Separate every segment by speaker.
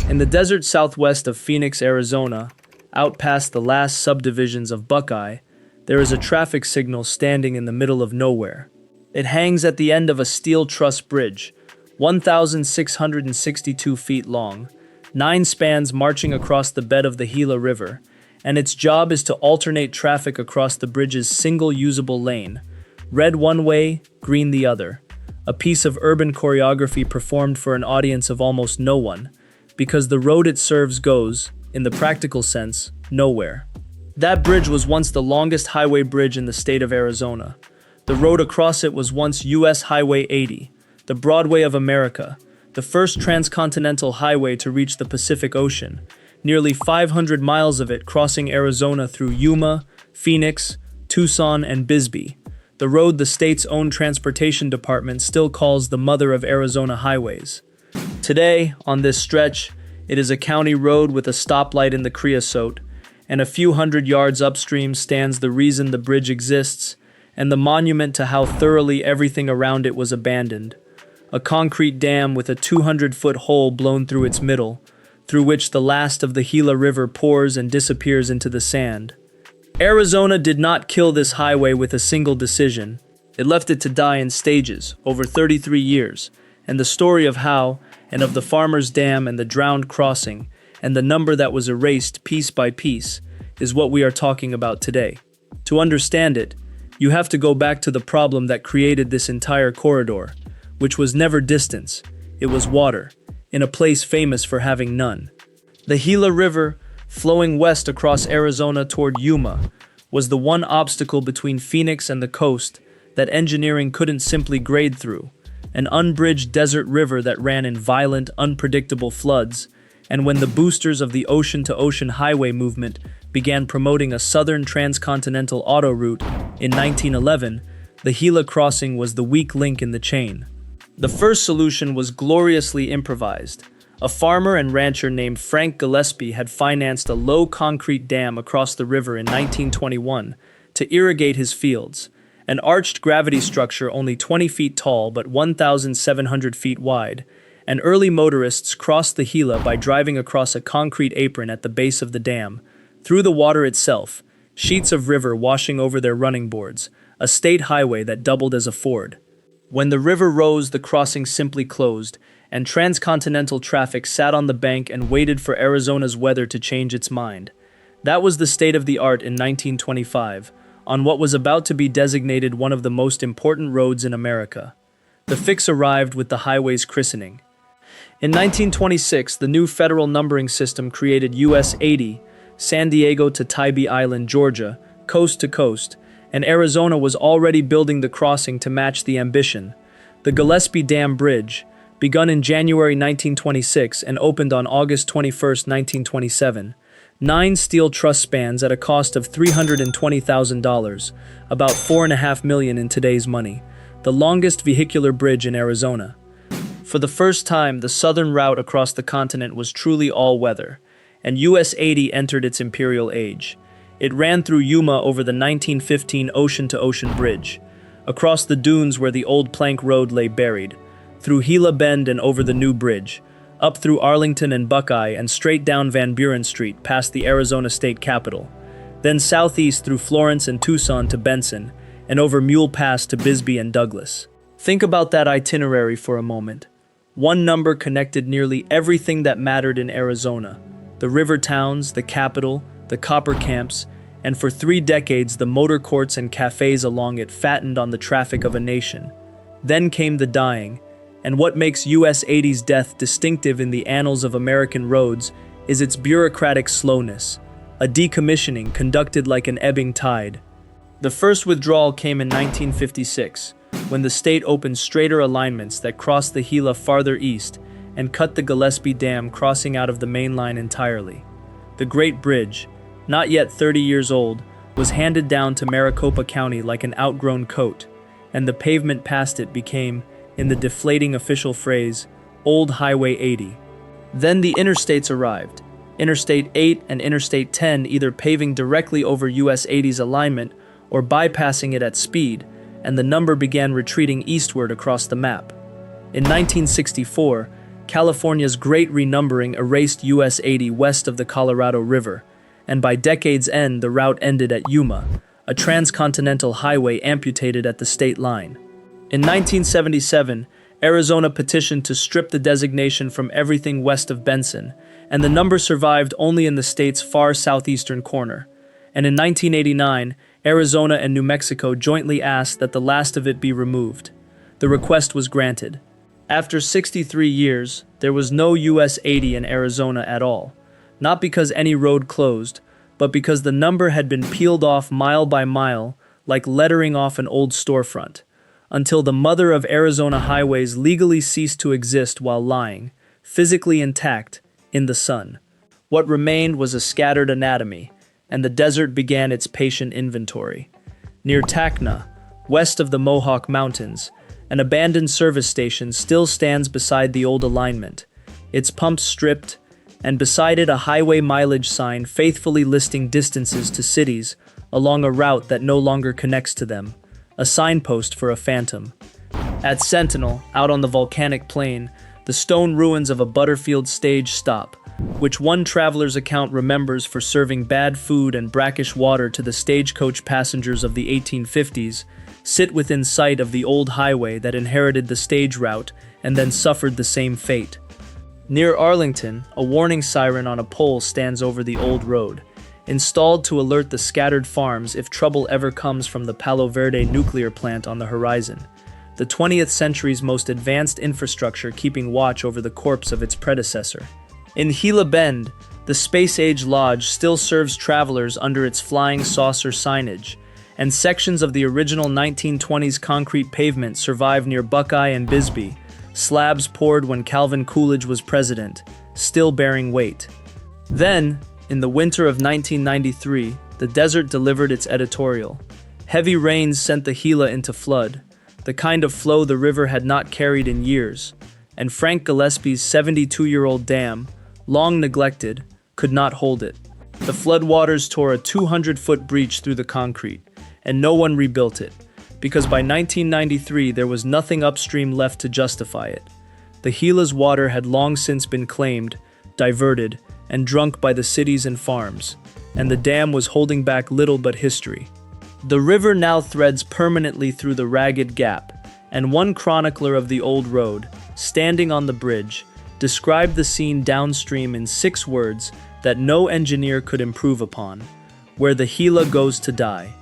Speaker 1: In the desert southwest of Phoenix, Arizona, out past the last subdivisions of Buckeye, there is a traffic signal standing in the middle of nowhere. It hangs at the end of a steel truss bridge, 1,662 feet long, 9 spans marching across the bed of the Gila River, and its job is to alternate traffic across the bridge's single usable lane, red one way, green the other, a piece of urban choreography performed for an audience of almost no one, because the road it serves goes, in the practical sense, nowhere. That bridge was once the longest highway bridge in the state of Arizona. The road across it was once US Highway 80, the Broadway of America, the first transcontinental highway to reach the Pacific Ocean, nearly 500 miles of it crossing Arizona through Yuma, Phoenix, Tucson, and Bisbee. The road the state's own transportation department still calls the mother of Arizona highways. Today, on this stretch, it is a county road with a stoplight in the creosote, and a few hundred yards upstream stands the reason the bridge exists and the monument to how thoroughly everything around it was abandoned. A concrete dam with a 200-foot hole blown through its middle, through which the last of the Gila River pours and disappears into the sand. Arizona did not kill this highway with a single decision. It left it to die in stages, over 33 years, and the story of how, and of the farmer's dam and the drowned crossing, and the number that was erased piece by piece, is what we are talking about today. To understand it, you have to go back to the problem that created this entire corridor, which was never distance, it was water, in a place famous for having none. The Gila River, flowing west across Arizona toward Yuma, was the one obstacle between Phoenix and the coast that engineering couldn't simply grade through, an unbridged desert river that ran in violent, unpredictable floods, and when the boosters of the ocean-to-ocean highway movement began promoting a southern transcontinental auto route in 1911, the Gila crossing was the weak link in the chain. The first solution was gloriously improvised. A farmer and rancher named Frank Gillespie had financed a low concrete dam across the river in 1921 to irrigate his fields, an arched gravity structure only 20 feet tall but 1,700 feet wide, and early motorists crossed the Gila by driving across a concrete apron at the base of the dam, through the water itself, sheets of river washing over their running boards, a state highway that doubled as a ford. When the river rose, the crossing simply closed, and transcontinental traffic sat on the bank and waited for Arizona's weather to change its mind. That was the state of the art in 1925, on what was about to be designated one of the most important roads in America. The fix arrived with the highway's christening. In 1926, the new federal numbering system created US 80, San Diego to Tybee Island, Georgia, coast to coast, and Arizona was already building the crossing to match the ambition. The Gillespie Dam Bridge, begun in January 1926 and opened on August 21, 1927, 9 steel truss spans at a cost of $320,000, about $4.5 million in today's money, the longest vehicular bridge in Arizona. For the first time, the southern route across the continent was truly all-weather, and US 80 entered its imperial age. It ran through Yuma over the 1915 ocean-to-ocean bridge, across the dunes where the old plank road lay buried, through Gila Bend and over the new bridge, up through Arlington and Buckeye and straight down Van Buren Street past the Arizona State Capitol, then southeast through Florence and Tucson to Benson, and over Mule Pass to Bisbee and Douglas. Think about that itinerary for a moment. One number connected nearly everything that mattered in Arizona: the river towns, the capital, the copper camps, and for 3 decades the motor courts and cafes along it fattened on the traffic of a nation. Then came the dying, and what makes US 80's death distinctive in the annals of American roads is its bureaucratic slowness, a decommissioning conducted like an ebbing tide. The first withdrawal came in 1956, when the state opened straighter alignments that crossed the Gila farther east and cut the Gillespie Dam crossing out of the main line entirely. The Great Bridge, not yet 30 years old, was handed down to Maricopa County like an outgrown coat, and the pavement past it became, in the deflating official phrase, Old Highway 80. Then the interstates arrived, Interstate 8 and Interstate 10 either paving directly over US 80's alignment or bypassing it at speed, and the number began retreating eastward across the map. In 1964, California's great renumbering erased US 80 west of the Colorado River, and by decade's end the route ended at Yuma, a transcontinental highway amputated at the state line. In 1977, Arizona petitioned to strip the designation from everything west of Benson, and the number survived only in the state's far southeastern corner. And in 1989, Arizona and New Mexico jointly asked that the last of it be removed. The request was granted. After 63 years, there was no US 80 in Arizona at all, not because any road closed, but because the number had been peeled off mile by mile like lettering off an old storefront, until the mother of Arizona highways legally ceased to exist while lying, physically intact, in the sun. What remained was a scattered anatomy, and the desert began its patient inventory. Near Tacna, west of the Mohawk Mountains, an abandoned service station still stands beside the old alignment, its pumps stripped, and beside it a highway mileage sign faithfully listing distances to cities along a route that no longer connects to them, a signpost for a phantom. At Sentinel, out on the volcanic plain, the stone ruins of a Butterfield stage stop, which one traveler's account remembers for serving bad food and brackish water to the stagecoach passengers of the 1850s, sit within sight of the old highway that inherited the stage route and then suffered the same fate. Near Arlington, a warning siren on a pole stands over the old road, installed to alert the scattered farms if trouble ever comes from the Palo Verde nuclear plant on the horizon, the 20th century's most advanced infrastructure keeping watch over the corpse of its predecessor. In Gila Bend, the space-age lodge still serves travelers under its flying saucer signage, and sections of the original 1920s concrete pavement survive near Buckeye and Bisbee, slabs poured when Calvin Coolidge was president, still bearing weight. Then, in the winter of 1993, the desert delivered its editorial. Heavy rains sent the Gila into flood, the kind of flow the river had not carried in years, and Frank Gillespie's 72-year-old dam, long neglected, could not hold it. The floodwaters tore a 200-foot breach through the concrete, and no one rebuilt it, because by 1993 there was nothing upstream left to justify it. The Gila's water had long since been claimed, diverted, and drunk by the cities and farms, and the dam was holding back little but history. The river now threads permanently through the ragged gap, and one chronicler of the old road, standing on the bridge, described the scene downstream in 6 words that no engineer could improve upon: where the Gila goes to die.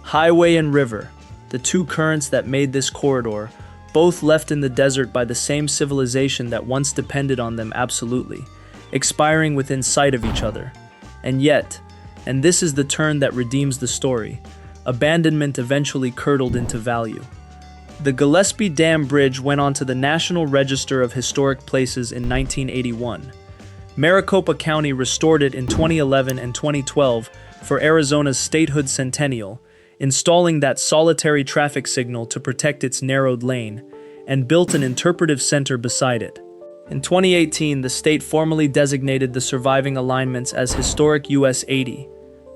Speaker 1: Highway and river, the two currents that made this corridor, both left in the desert by the same civilization that once depended on them absolutely, expiring within sight of each other. And yet, and this is the turn that redeems the story, abandonment eventually curdled into value. The Gillespie Dam Bridge went onto the National Register of Historic Places in 1981. Maricopa County restored it in 2011 and 2012 for Arizona's statehood centennial, installing that solitary traffic signal to protect its narrowed lane, and built an interpretive center beside it. In 2018, the state formally designated the surviving alignments as Historic US 80.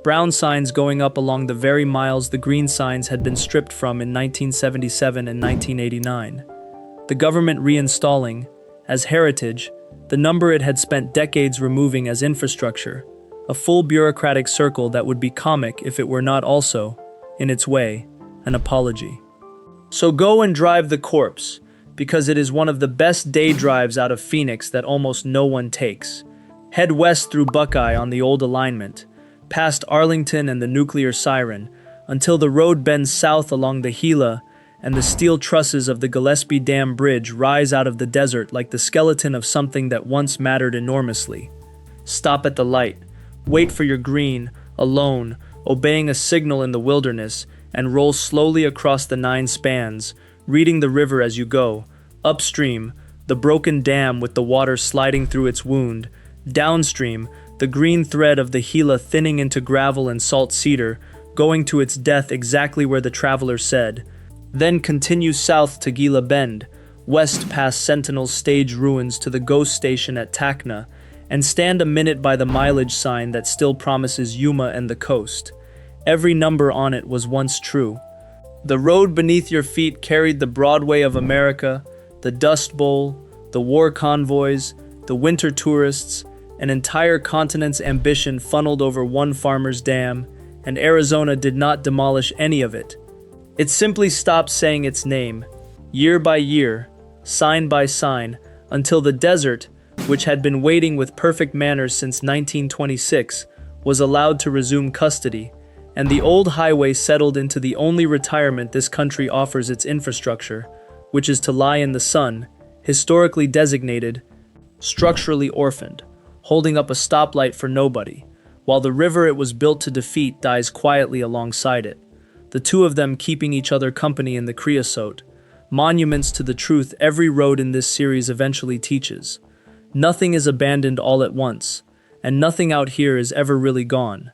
Speaker 1: Brown signs going up along the very miles the green signs had been stripped from in 1977 and 1989. The government reinstalling, as heritage, the number it had spent decades removing as infrastructure, a full bureaucratic circle that would be comic if it were not also, in its way, an apology. So go and drive the corpse, because it is one of the best day drives out of Phoenix that almost no one takes. Head west through Buckeye on the old alignment, past Arlington and the nuclear siren, until the road bends south along the Gila and the steel trusses of the Gillespie Dam Bridge rise out of the desert like the skeleton of something that once mattered enormously. Stop at the light, wait for your green, alone, obeying a signal in the wilderness, and roll slowly across the 9 spans, reading the river as you go. Upstream, the broken dam with the water sliding through its wound. Downstream, the green thread of the Gila thinning into gravel and salt cedar, going to its death exactly where the traveler said. Then continue south to Gila Bend, west past Sentinel's stage ruins to the ghost station at Tacna, and stand a minute by the mileage sign that still promises Yuma and the coast. Every number on it was once true. The road beneath your feet carried the Broadway of America, the Dust Bowl, The war convoys, the winter tourists, an entire continent's ambition funneled over one farmer's dam, and Arizona did not demolish any of it. It simply stopped saying its name, year by year, sign by sign, until the desert, which had been waiting with perfect manners since 1926, was allowed to resume custody, and the old highway settled into the only retirement this country offers its infrastructure, which is to lie in the sun, historically designated, structurally orphaned, holding up a stoplight for nobody, while the river it was built to defeat dies quietly alongside it, the two of them keeping each other company in the creosote, monuments to the truth every road in this series eventually teaches. Nothing is abandoned all at once, and nothing out here is ever really gone.